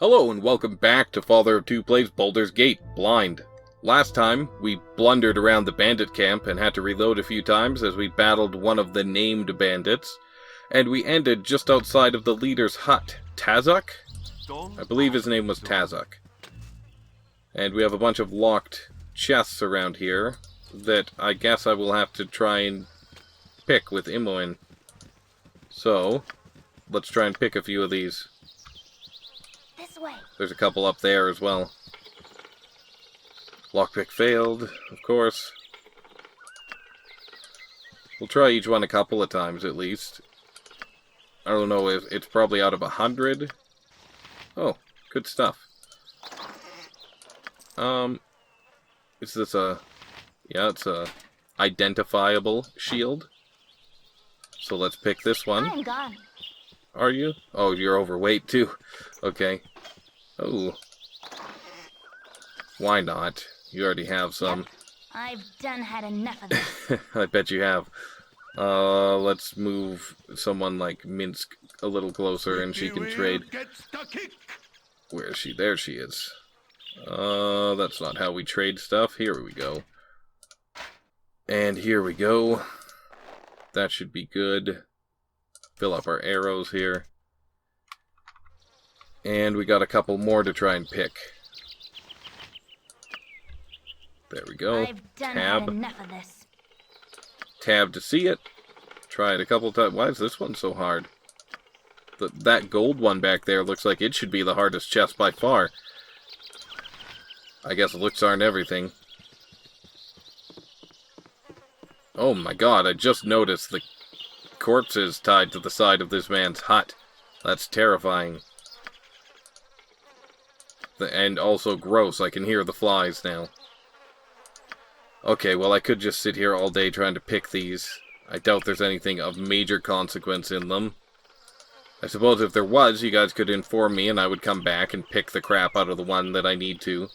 Hello and welcome back to Father of Two Plays Baldur's Gate, Blind. Last time, we blundered around the bandit camp and had to reload a few times as we battled one of the named bandits, and we ended just outside of the leader's hut. Tazok? I believe his name was Tazok. And we have a bunch of locked chests around here that I guess I will have to try and pick with Imoen. So, let's try and pick a few of these. Way. There's a couple up there as well. Lockpick failed, of course. We'll try each one a couple of times at least. I don't know if it's probably out of 100. Oh, good stuff. Is this a... Yeah, it's a identifiable shield. So let's pick this one. I'm gone. Are you? Oh, you're overweight too. Okay. Oh. Why not? You already have some. I've done had enough of this. I bet you have. Let's move someone like Minsk a little closer and she can trade. Where is she? There she is. That's not how we trade stuff. Here we go. And here we go. That should be good. Fill up our arrows here. And we got a couple more to try and pick. There we go. I've done had enough of this. Tab to see it. Try it a couple times. Why is this one so hard? That gold one back there looks like it should be the hardest chest by far. I guess looks aren't everything. Oh my god, I just noticed the corpses tied to the side of this man's hut. That's terrifying. And also gross. I can hear the flies now. Okay, well I could just sit here all day trying to pick these. I doubt there's anything of major consequence in them. I suppose if there was, you guys could inform me and I would come back and pick the crap out of the one that I need to.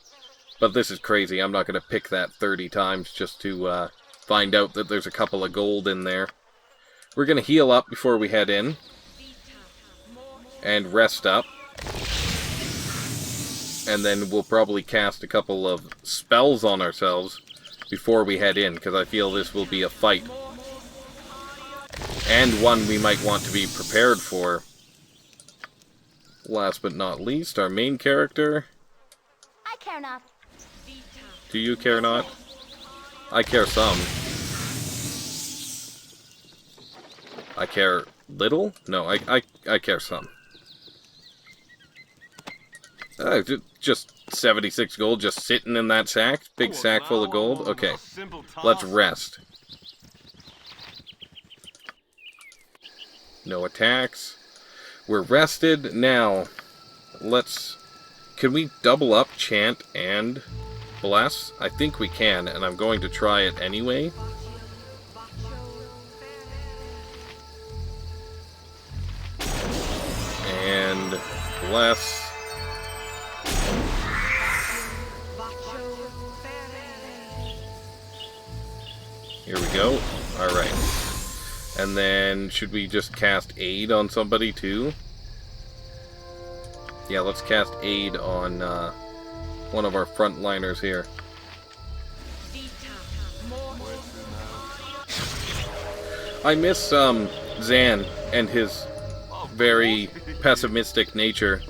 But this is crazy. I'm not going to pick that 30 times just to find out that there's a couple of gold in there. We're going to heal up before we head in. And rest up. And then we'll probably cast a couple of spells on ourselves before we head in, because I feel this will be a fight. And one we might want to be prepared for. Last but not least, our main character. I care not. Do you care not? I care some. I care little? No, I care some. Just 76 gold just sitting in that sack? Big sack full of gold? Okay, let's rest. No attacks. We're rested. Now, can we double up chant and bless? I think we can, and I'm going to try it anyway. And bless. Here we go. Alright. And then, should we just cast Aid on somebody too? Yeah, let's cast Aid on one of our frontliners here. I miss Zan and his very pessimistic nature.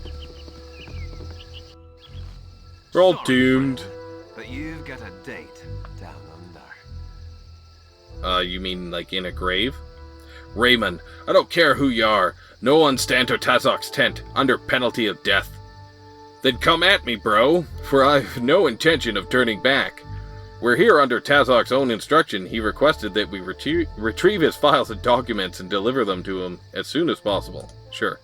We're all doomed. But you've got a date down under. You mean like in a grave? Raymond, I don't care who you are. No one stand to Tazok's tent, under penalty of death. Then come at me, bro, for I've no intention of turning back. We're here under Tazok's own instruction. He requested that we retrieve his files and documents and deliver them to him as soon as possible. Sure.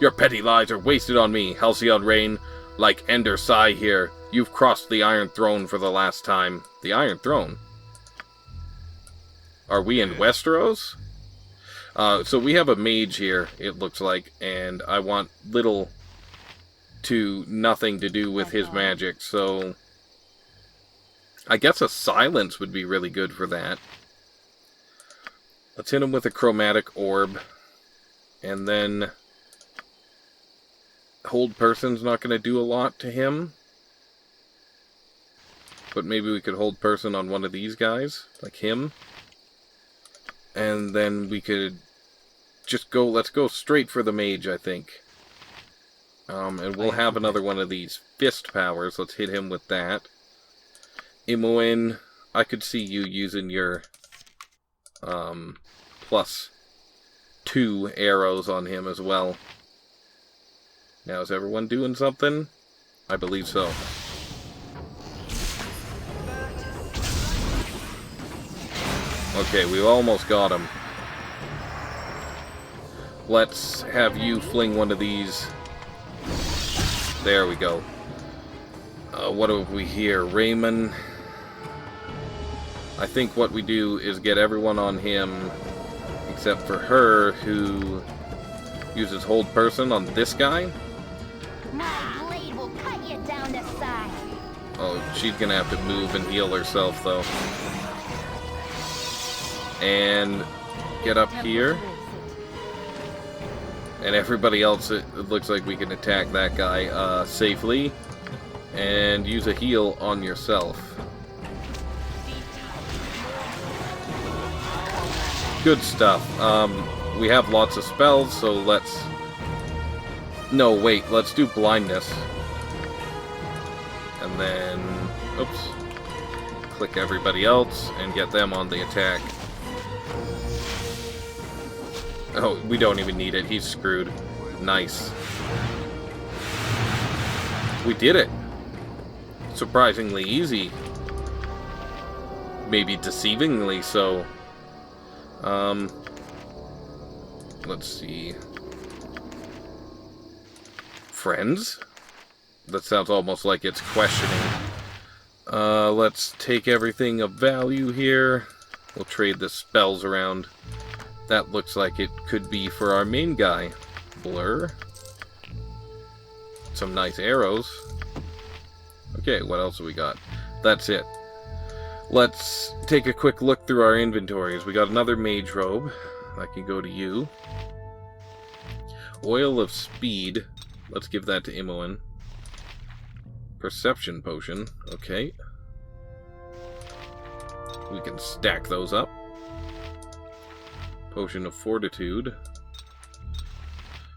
Your petty lies are wasted on me, Halcyon Rain. Like Ender Sai here, you've crossed the Iron Throne for the last time. The Iron Throne? Are we in Westeros? So we have a mage here, it looks like, and I want little to nothing to do with his magic, so I guess a silence would be really good for that. Let's hit him with a chromatic orb, and then hold person's not going to do a lot to him. But maybe we could hold person on one of these guys, like him. And then we could just go, let's go straight for the mage, I think. And we'll have another one of these fist powers. Let's hit him with that. Imoen, I could see you using your +2 arrows on him as well. Now, is everyone doing something? I believe so. Okay, we almost got him. Let's have you fling one of these. There we go. What have we here? Raymond. I think what we do is get everyone on him, except for her, who uses hold person on this guy. My blade will cut you down to size. Oh, she's gonna have to move and heal herself, though. And get up here. And everybody else, it looks like we can attack that guy safely. And use a heal on yourself. Good stuff. We have lots of spells, so let's... No, wait, let's do blindness. And then... Oops. Click everybody else and get them on the attack. Oh, we don't even need it. He's screwed. Nice. We did it. Surprisingly easy. Maybe deceivingly so. Let's see. Friends? That sounds almost like it's questioning. Let's take everything of value here. We'll trade the spells around. That looks like it could be for our main guy. Blur. Some nice arrows. Okay, what else have we got? That's it. Let's take a quick look through our inventories. We got another mage robe. That can go to you. Oil of speed. Let's give that to Imoen. Perception potion. Okay. We can stack those up. Potion of fortitude.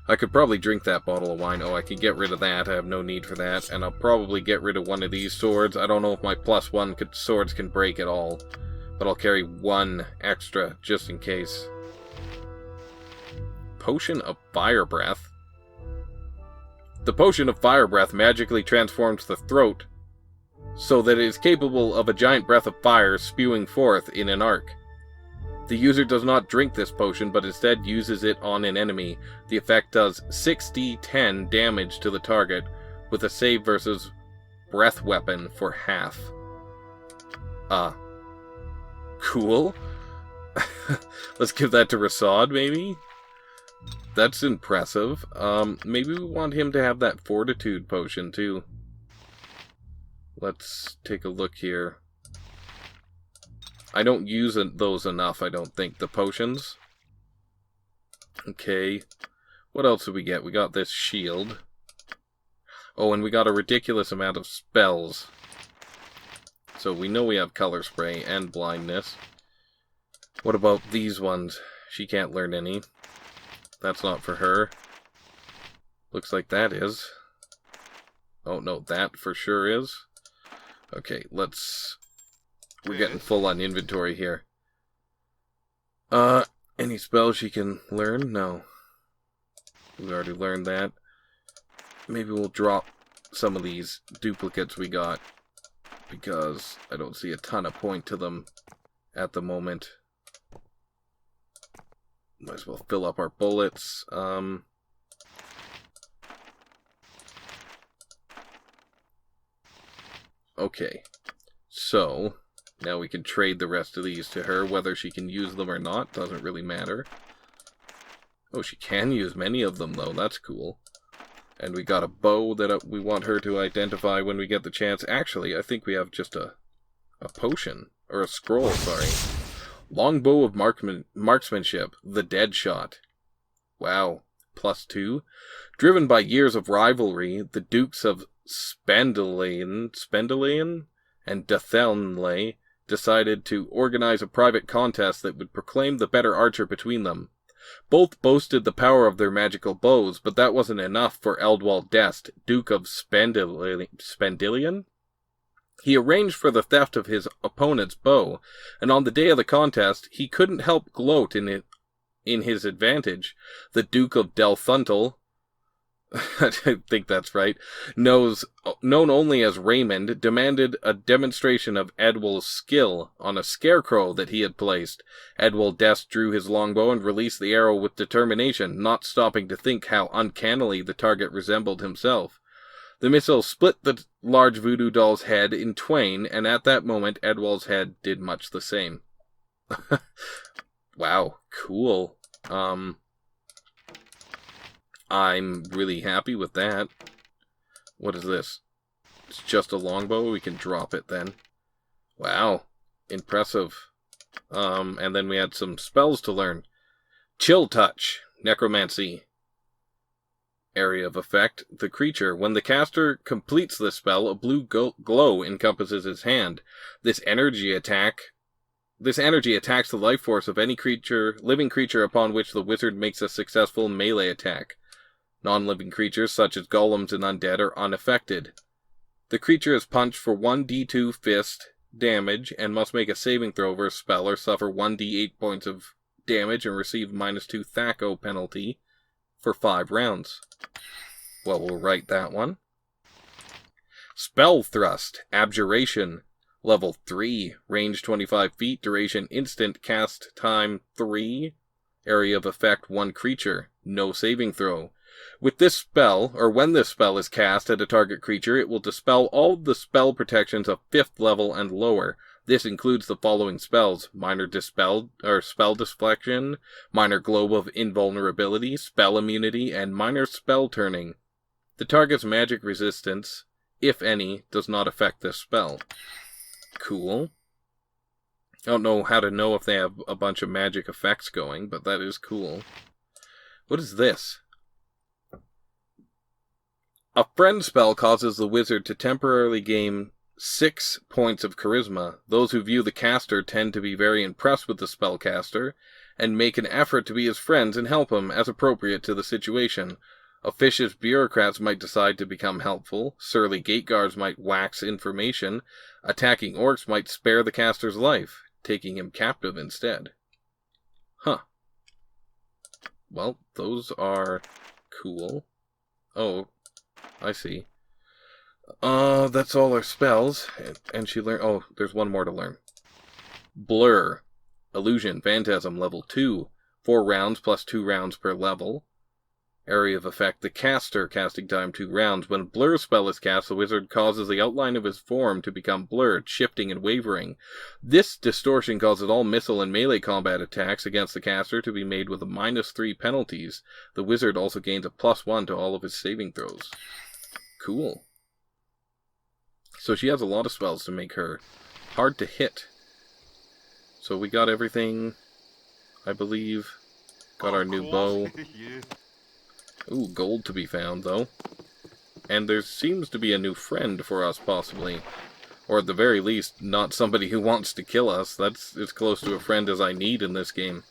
I could probably drink that bottle of wine. Oh, I could get rid of that. I have no need for that. And I'll probably get rid of one of these swords. I don't know if my +1 swords can break at all. But I'll carry one extra, just in case. Potion of fire breath. The potion of fire breath magically transforms the throat so that it is capable of a giant breath of fire spewing forth in an arc. The user does not drink this potion, but instead uses it on an enemy. The effect does 6d10 damage to the target, with a save versus breath weapon for half. Cool. Let's give that to Rasad, maybe? That's impressive. Maybe we want him to have that fortitude potion, too. Let's take a look here. I don't use those enough, I don't think, the potions. Okay. What else did we get? We got this shield. Oh, and we got a ridiculous amount of spells. So we know we have color spray and blindness. What about these ones? She can't learn any. That's not for her. Looks like that is. Oh, no, that for sure is. Okay, let's... We're getting full on inventory here. Any spells she can learn? No. We already learned that. Maybe we'll drop some of these duplicates we got, because I don't see a ton of point to them at the moment. Might as well fill up our bullets. Okay. So... now we can trade the rest of these to her. Whether she can use them or not doesn't really matter. Oh, she can use many of them, though. That's cool. And we got a bow that we want her to identify when we get the chance. Actually, I think we have just a potion. Or a scroll, sorry. Longbow of marksmanship. The dead shot. Wow. +2. Driven by years of rivalry, the Dukes of Spendelein and Dathelnley decided to organize a private contest that would proclaim the better archer between them. Both boasted the power of their magical bows, but that wasn't enough for Eldwald Dest, Duke of Spendilian. He arranged for the theft of his opponent's bow, and on the day of the contest, he couldn't help gloat in his advantage. The Duke of Delthuntel, I think that's right, known only as Raymond, demanded a demonstration of Edwald's skill on a scarecrow that he had placed. Edwald Dest drew his longbow and released the arrow with determination, not stopping to think how uncannily the target resembled himself. The missile split the large voodoo doll's head in twain, and at that moment Edwald's head did much the same. Wow, cool. I'm really happy with that. What is this? It's just a longbow? We can drop it then. Wow. Impressive. And then we had some spells to learn. Chill Touch. Necromancy. Area of effect. The creature. When the caster completes this spell, a blue glow encompasses his hand. This energy attacks the life force of any living creature upon which the wizard makes a successful melee attack. Non-living creatures, such as golems and undead, are unaffected. The creature is punched for 1d2 fist damage, and must make a saving throw over a spell, or suffer 1d8 points of damage, and receive -2 THAC0 penalty for 5 rounds. Well, we'll write that one. Spell Thrust, Abjuration, Level 3, range 25 feet, duration instant, cast time 3, area of effect 1 creature, no saving throw. With this spell, or when this spell is cast at a target creature, it will dispel all of the spell protections of 5th level and lower. This includes the following spells: Minor Spell Deflection, Minor Globe of Invulnerability, Spell Immunity, and Minor Spell Turning. The target's magic resistance, if any, does not affect this spell. Cool. I don't know how to know if they have a bunch of magic effects going, but that is cool. What is this? A friend spell causes the wizard to temporarily gain 6 points of charisma. Those who view the caster tend to be very impressed with the spellcaster, and make an effort to be his friends and help him as appropriate to the situation. Officious bureaucrats might decide to become helpful, surly gate guards might wax information, attacking orcs might spare the caster's life, taking him captive instead. Huh. Well, those are cool. Oh, I see. That's all our spells. And she learned... Oh, there's one more to learn. Blur. Illusion, Phantasm, level 2. 4 rounds plus 2 rounds per level. Area of effect, the caster, casting time 2 rounds. When Blur spell is cast, the wizard causes the outline of his form to become blurred, shifting and wavering. This distortion causes all missile and melee combat attacks against the caster to be made with a -3 penalties. The wizard also gains a +1 to all of his saving throws. Cool. So she has a lot of spells to make her hard to hit. So we got everything, I believe. Got our new bow. Ooh, gold to be found, though. And there seems to be a new friend for us, possibly. Or at the very least, not somebody who wants to kill us. That's as close to a friend as I need in this game.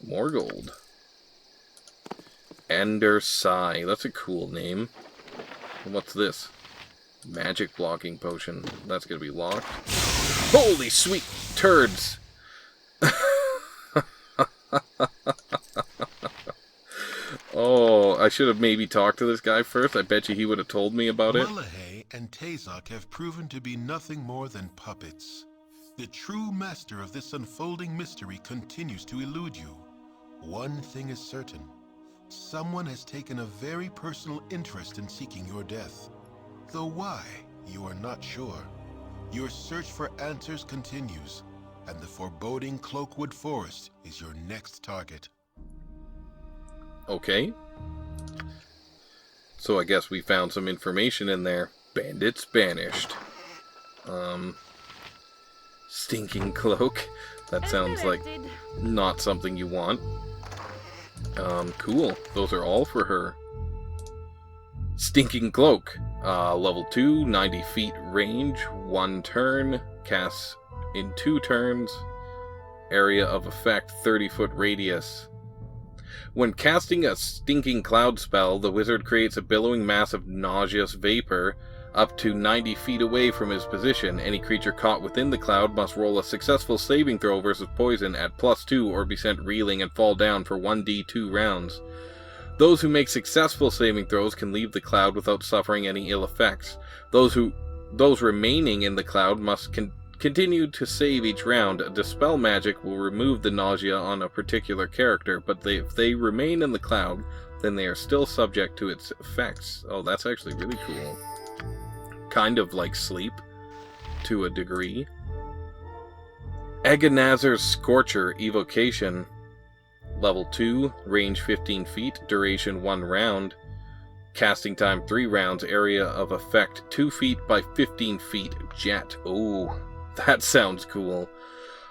More gold. Ender Sai. That's a cool name. What's this? Magic blocking potion. That's gonna be locked. Holy sweet turds! Oh, I should have maybe talked to this guy first. I bet you he would have told me about it. Mullahay and Tazok have proven to be nothing more than puppets. The true master of this unfolding mystery continues to elude you. One thing is certain. Someone has taken a very personal interest in seeking your death. Though why, you are not sure. Your search for answers continues, and the foreboding Cloakwood Forest is your next target. Okay. So I guess we found some information in there. Bandits banished. Stinking cloak. That sounds like not something you want. Cool. Those are all for her. Stinking Cloak. Level 2, 90 feet range, 1 turn, casts in 2 turns, area of effect, 30-foot radius. When casting a Stinking Cloud spell, the wizard creates a billowing mass of nauseous vapor up to 90 feet away from his position. Any creature caught within the cloud must roll a successful saving throw versus poison at +2 or be sent reeling and fall down for 1d2 rounds. Those who make successful saving throws can leave the cloud without suffering any ill effects. Those remaining in the cloud must continue to save each round. Dispel magic will remove the nausea on a particular character, but if they remain in the cloud, then they are still subject to its effects. Oh, that's actually really cool. Kind of like sleep, to a degree. Eganazar's Scorcher Evocation. Level 2, range 15 feet, duration 1 round. Casting time 3 rounds, area of effect 2 feet by 15 feet, jet. Oh, that sounds cool.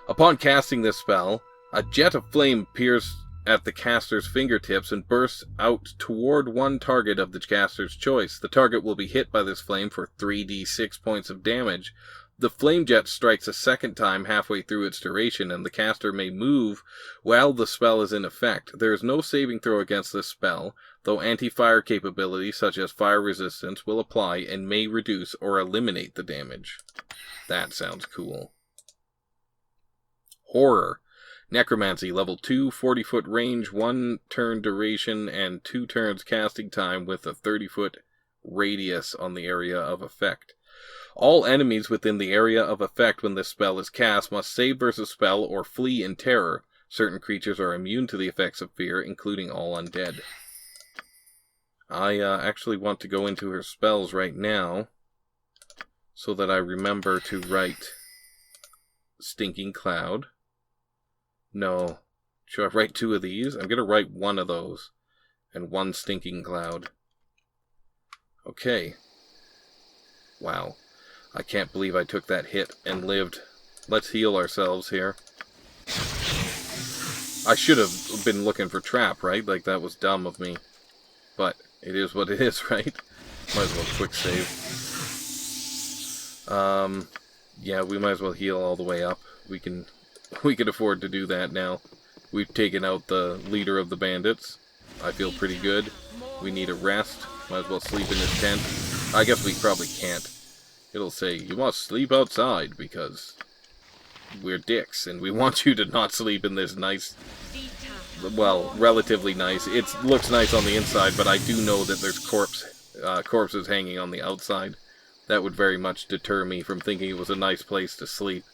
Upon casting this spell, a jet of flame appears at the caster's fingertips and bursts out toward one target of the caster's choice. The target will be hit by this flame for 3d6 points of damage. The flame jet strikes a second time halfway through its duration, and the caster may move while the spell is in effect. There is no saving throw against this spell, though anti-fire capabilities such as fire resistance will apply and may reduce or eliminate the damage. That sounds cool. Horror. Necromancy, level 2, 40-foot range, 1 turn duration, and 2 turns casting time with a 30-foot radius on the area of effect. All enemies within the area of effect when this spell is cast must save versus spell or flee in terror. Certain creatures are immune to the effects of fear, including all undead. I actually want to go into her spells right now, so that I remember to write Stinking Cloud. No. Should I write 2 of these? I'm going to write 1 of those. And 1 Stinking Cloud. Okay. Wow. I can't believe I took that hit and lived. Let's heal ourselves here. I should have been looking for trap, right? Like, that was dumb of me. But it is what it is, right? Might as well quick save. Yeah, we might as well heal all the way up. We can afford to do that now. We've taken out the leader of the bandits. I feel pretty good. We need a rest. Might as well sleep in this tent. I guess we probably can't. It'll say, you must sleep outside, because we're dicks, and we want you to not sleep in this nice, well, relatively nice. It looks nice on the inside, but I do know that there's corpses hanging on the outside. That would very much deter me from thinking it was a nice place to sleep.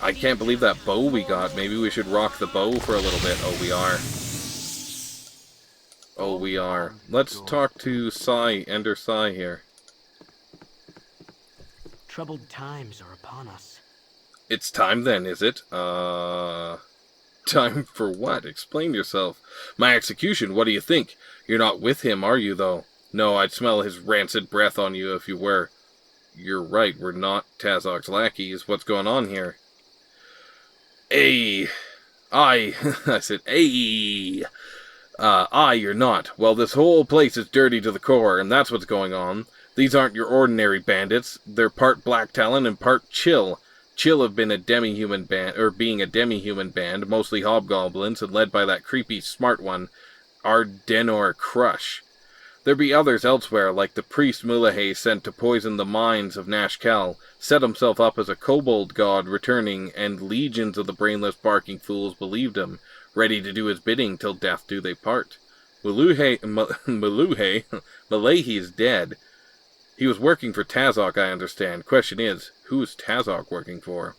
I can't believe that bow we got. Maybe we should rock the bow for a little bit. Oh, we are. Oh, we are. Let's talk to Ender Sai here. Troubled times are upon us. It's time then, is it? Time for what? Explain yourself. My execution, what do you think? You're not with him, are you, though? No, I'd smell his rancid breath on you if you were. You're right, we're not Tazok's lackeys. What's going on here? I said, you're not. Well, this whole place is dirty to the core, and that's what's going on. These aren't your ordinary bandits. They're part Black Talon and part Chill. Chill have been a demi-human band, or being a demi-human band, mostly hobgoblins, and led by that creepy smart one, Ardenor Crush. There be others elsewhere, like the priest Mulahay sent to poison the mines of Nashkel, set himself up as a kobold god returning, and legions of the brainless barking fools believed him, ready to do his bidding till death do they part. Mulahay is dead. He was working for Tazok, I understand. Question is, who's Tazok working for?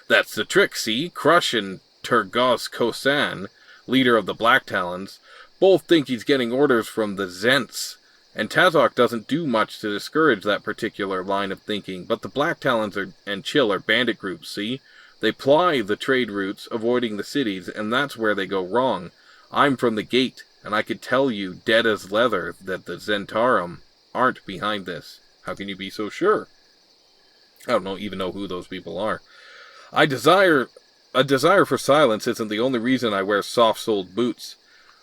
That's the trick, see? Crush and Turgos Kosan, leader of the Black Talons, both think he's getting orders from the Zents, and Tazok doesn't do much to discourage that particular line of thinking, but the Black Talons and Chill are bandit groups, see? They ply the trade routes, avoiding the cities, and that's where they go wrong. I'm from the gate, and I could tell you, dead as leather, that the Zentarum aren't behind this. How can you be so sure? I don't even know who those people are. I desire A desire for silence isn't the only reason I wear soft-soled boots.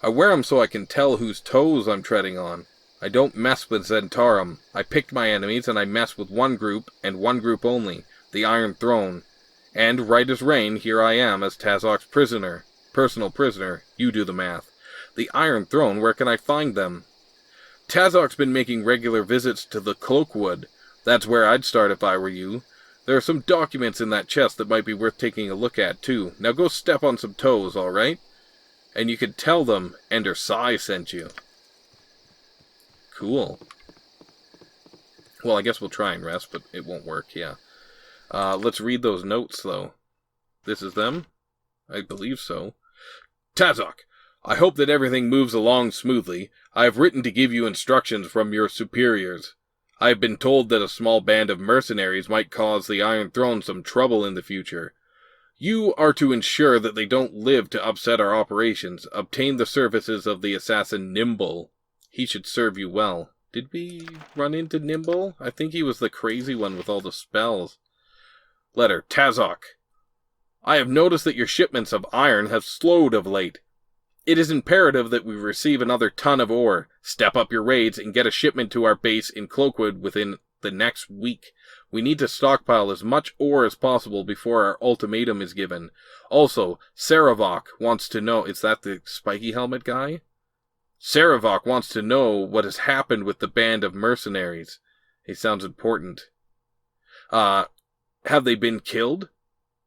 I wear 'em so I can tell whose toes I'm treading on. I don't mess with Zentarum. I picked my enemies, and I mess with one group, and one group only, the Iron Throne. And, right as rain, here I am as Tazok's prisoner. Personal prisoner. You do the math. The Iron Throne, where can I find them? Tazok's been making regular visits to the Cloakwood. That's where I'd start if I were you. There are some documents in that chest that might be worth taking a look at, too. Now go step on some toes, alright? And you can tell them Ender Sai sent you. Cool. Well, I guess we'll try and rest, but it won't work, yeah. Let's read those notes, though. This is them? I believe so. Tazok, I hope that everything moves along smoothly. I have written to give you instructions from your superiors. I have been told that a small band of mercenaries might cause the Iron Throne some trouble in the future. You are to ensure that they don't live to upset our operations. Obtain the services of the assassin Nimble. He should serve you well. Did we run into Nimble? I think he was the crazy one with all the spells. Letter, Tazok. I have noticed that your shipments of iron have slowed of late. It is imperative that we receive another ton of ore. Step up your raids and get a shipment to our base in Cloakwood within the next week. We need to stockpile as much ore as possible before our ultimatum is given. Also, Sarevok wants to know... Is that the spiky helmet guy? Sarevok wants to know what has happened with the band of mercenaries. He sounds important. Have they been killed?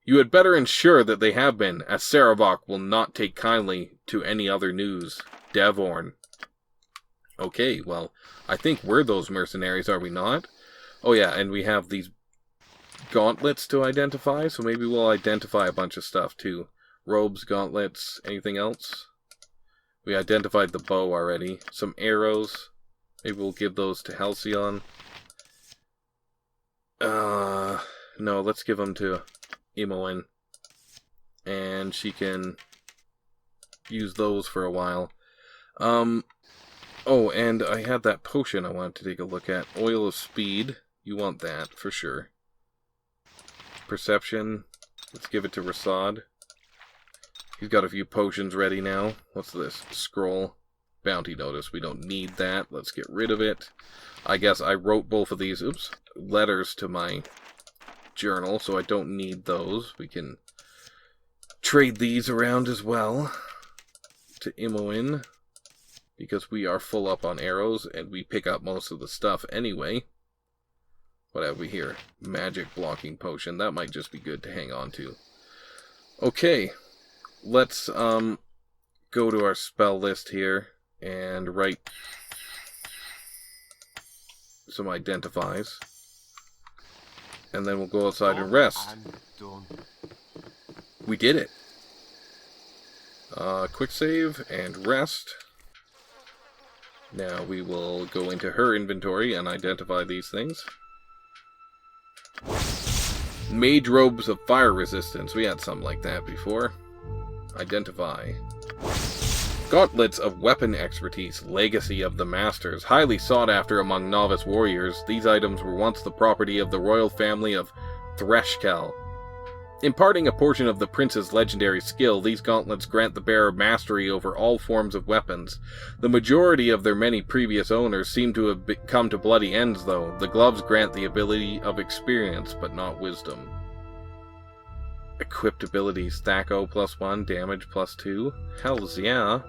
You had better ensure that they have been, as Sarevok will not take kindly to any other news. Devorn. Okay, well, I think we're those mercenaries, are we not? Oh yeah, and we have these gauntlets to identify, so maybe we'll identify a bunch of stuff too. Robes, gauntlets, anything else? We identified the bow already. Some arrows. Maybe we'll give those to Halcyon. No, let's give them to Imoen, and she can use those for a while. Oh, and I had that potion I wanted to take a look at. Oil of Speed. You want that, for sure. Perception. Let's give it to Rasad. He's got a few potions ready now. What's this? Scroll. Bounty notice. We don't need that. Let's get rid of it. I guess I wrote both of these, letters to my journal, so I don't need those. We can trade these around as well to Imoen, because we are full up on arrows and we pick up most of the stuff anyway. What have we here? Magic blocking potion. That might just be good to hang on to. Okay, let's go to our spell list here and write some identifies. And then we'll go outside and rest. We did it. Quick save and rest. Now we will go into her inventory and identify these things. Mage robes of fire resistance. We had something like that before. Identify. Gauntlets of weapon expertise, legacy of the masters, highly sought after among novice warriors. These items were once the property of the royal family of Threshkel. Imparting a portion of the prince's legendary skill, these gauntlets grant the bearer mastery over all forms of weapons. The majority of their many previous owners seem to have come to bloody ends, though. The gloves grant the ability of experience, but not wisdom. Equipped abilities, Thako +1, damage +2. Hells yeah.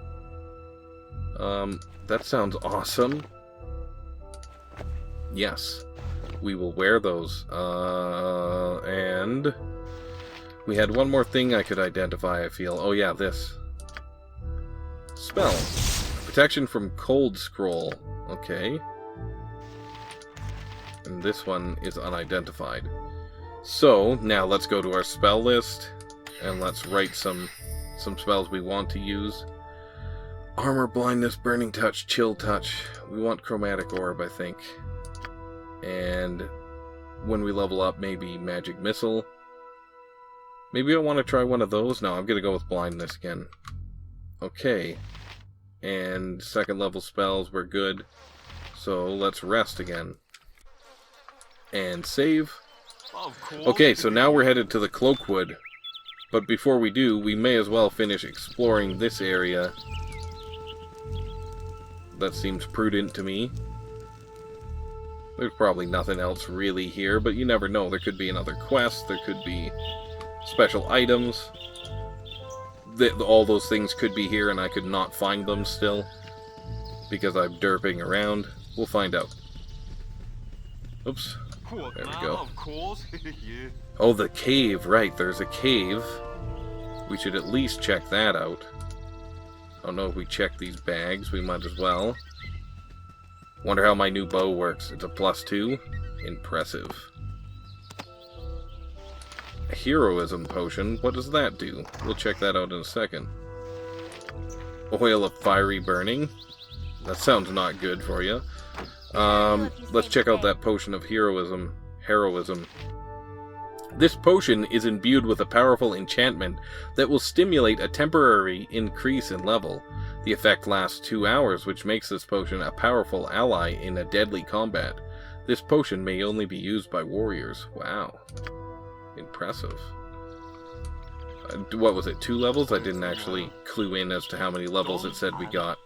That sounds awesome. Yes. We will wear those. And we had one more thing I could identify, I feel. Oh yeah, this. Spell. Protection from Cold Scroll. Okay. And this one is unidentified. So, now let's go to our spell list, and let's write some spells we want to use. Armor, Blindness, Burning Touch, Chill Touch. We want Chromatic Orb, I think. And when we level up, maybe Magic Missile. Maybe I want to try one of those. No, I'm going to go with Blindness again. Okay. And second level spells were good. So let's rest again. And save. Okay, so now we're headed to the Cloakwood. But before we do, we may as well finish exploring this area. That seems prudent to me. There's probably nothing else really here, but you never know. There could be another quest, there could be special items. All those things could be here and I could not find them still, because I'm derping around. We'll find out. Oops. There we go. Of course. Yeah. Oh, the cave. Right, there's a cave. We should at least check that out. I don't know if we check these bags. We might as well. Wonder how my new bow works. It's a +2. Impressive. A heroism potion. What does that do? We'll check that out in a second. Oil of fiery burning. That sounds not good for you. Let's check out that potion of heroism. This potion is imbued with a powerful enchantment that will stimulate a temporary increase in level. The effect lasts 2 hours, which makes this potion a powerful ally in a deadly combat. This potion may only be used by warriors. Wow. Impressive. What was it, 2 levels? I didn't actually clue in as to how many levels it said we got.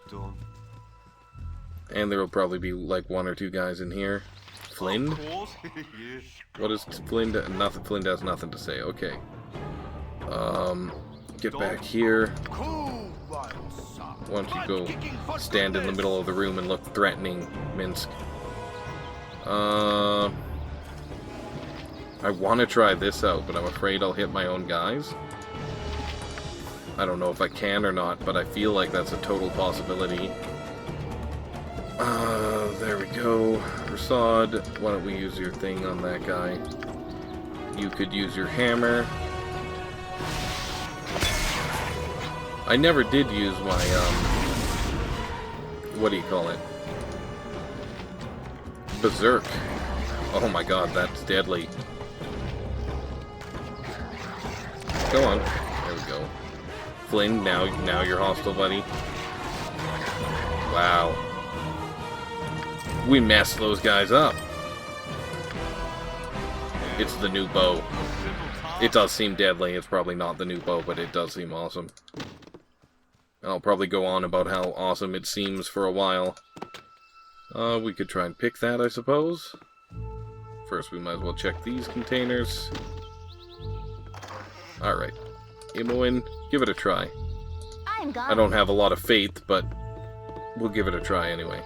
And there will probably be like 1 or 2 guys in here. Flynn? What is Flynn? Nothing. Flynn has nothing to say. Okay. Get back here. Why don't you go stand in the middle of the room and look threatening, Minsk? I want to try this out, but I'm afraid I'll hit my own guys. I don't know if I can or not, but I feel like that's a total possibility. There we go. Rasad, why don't we use your thing on that guy? You could use your hammer. I never did use my, what do you call it? Berserk. Oh my god, that's deadly. Go on. There we go. Flynn, now you're hostile, buddy. Wow. We messed those guys up. It's the new bow. It does seem deadly. It's probably not the new bow, but it does seem awesome. I'll probably go on about how awesome it seems for a while. We could try and pick that, I suppose. First, we might as well check these containers. Alright. Imoen, give it a try. I don't have a lot of faith, but we'll give it a try anyway.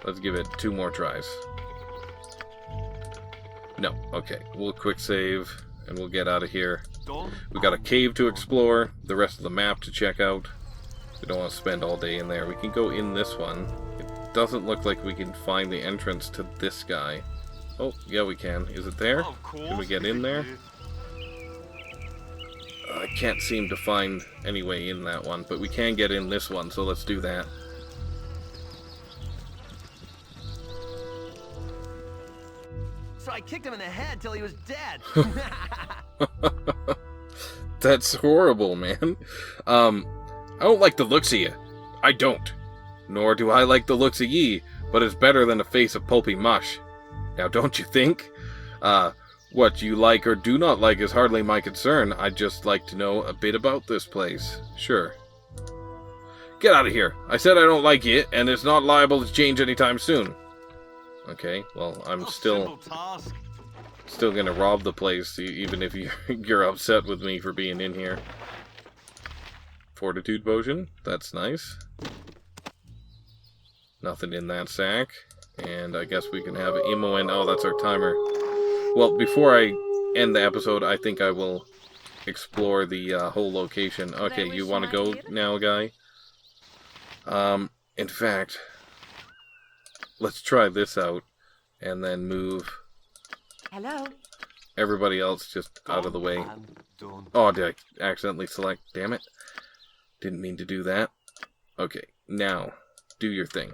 Let's give it 2 more tries. No, okay. We'll quick save, and we'll get out of here. We got a cave to explore, the rest of the map to check out. We don't want to spend all day in there. We can go in this one. It doesn't look like we can find the entrance to this guy. Oh, yeah, we can. Is it there? Can we get in there? I can't seem to find any way in that one, but we can get in this one, so let's do that. So I kicked him in the head till he was dead. That's horrible, man. I don't like the looks of you. I don't. Nor do I like the looks of ye, but it's better than a face of pulpy mush. Now, don't you think? What you like or do not like is hardly my concern. I'd just like to know a bit about this place. Sure. Get out of here. I said I don't like you, and it's not liable to change anytime soon. Okay, well, I'm still gonna rob the place, even if you're upset with me for being in here. Fortitude potion, that's nice. Nothing in that sack. And I guess we can have Imoen. Oh, that's our timer. Well, before I end the episode, I think I will explore the whole location. Okay, you want to go now, guy? In fact, let's try this out, and then move everybody else just out of the way. Oh, did I accidentally select? Damn it. Didn't mean to do that. Okay, now, do your thing.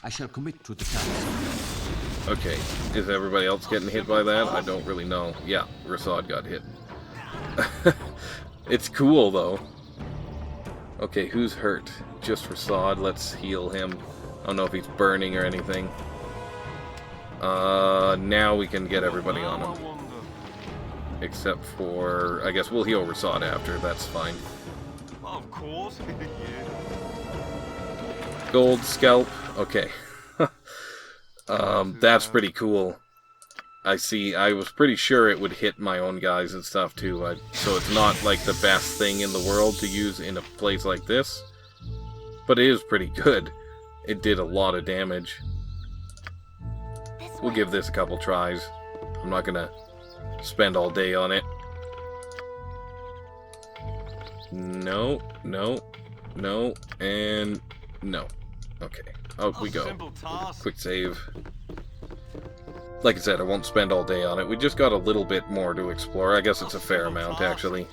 I shall commit to the task. Okay, is everybody else getting hit by that? I don't really know. Yeah, Rasad got hit. It's cool, though. Okay, who's hurt? Just Rasad. Let's heal him. I don't know if he's burning or anything. Now we can get everybody on him. Except for, I guess we'll heal Rasad after, that's fine. Of course. Gold scalp, okay. That's pretty cool. I see, I was pretty sure it would hit my own guys and stuff too, so it's not like the best thing in the world to use in a place like this. But it is pretty good. It did a lot of damage. We'll give this a couple tries. I'm not gonna spend all day on it. No, no, no, and no. Okay, out we go. Quick save. Like I said, I won't spend all day on it. We just got a little bit more to explore. I guess it's a fair amount, actually.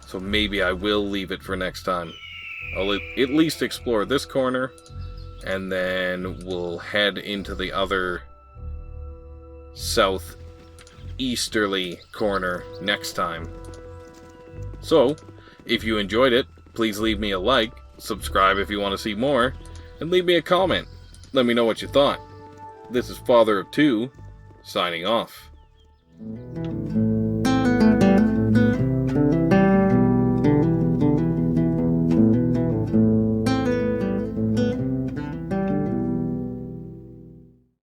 So maybe I will leave it for next time. I'll at least explore this corner, and then we'll head into the other southeasterly corner next time. So, if you enjoyed it, please leave me a like, subscribe if you want to see more, and leave me a comment. Let me know what you thought. This is Father of Two, signing off.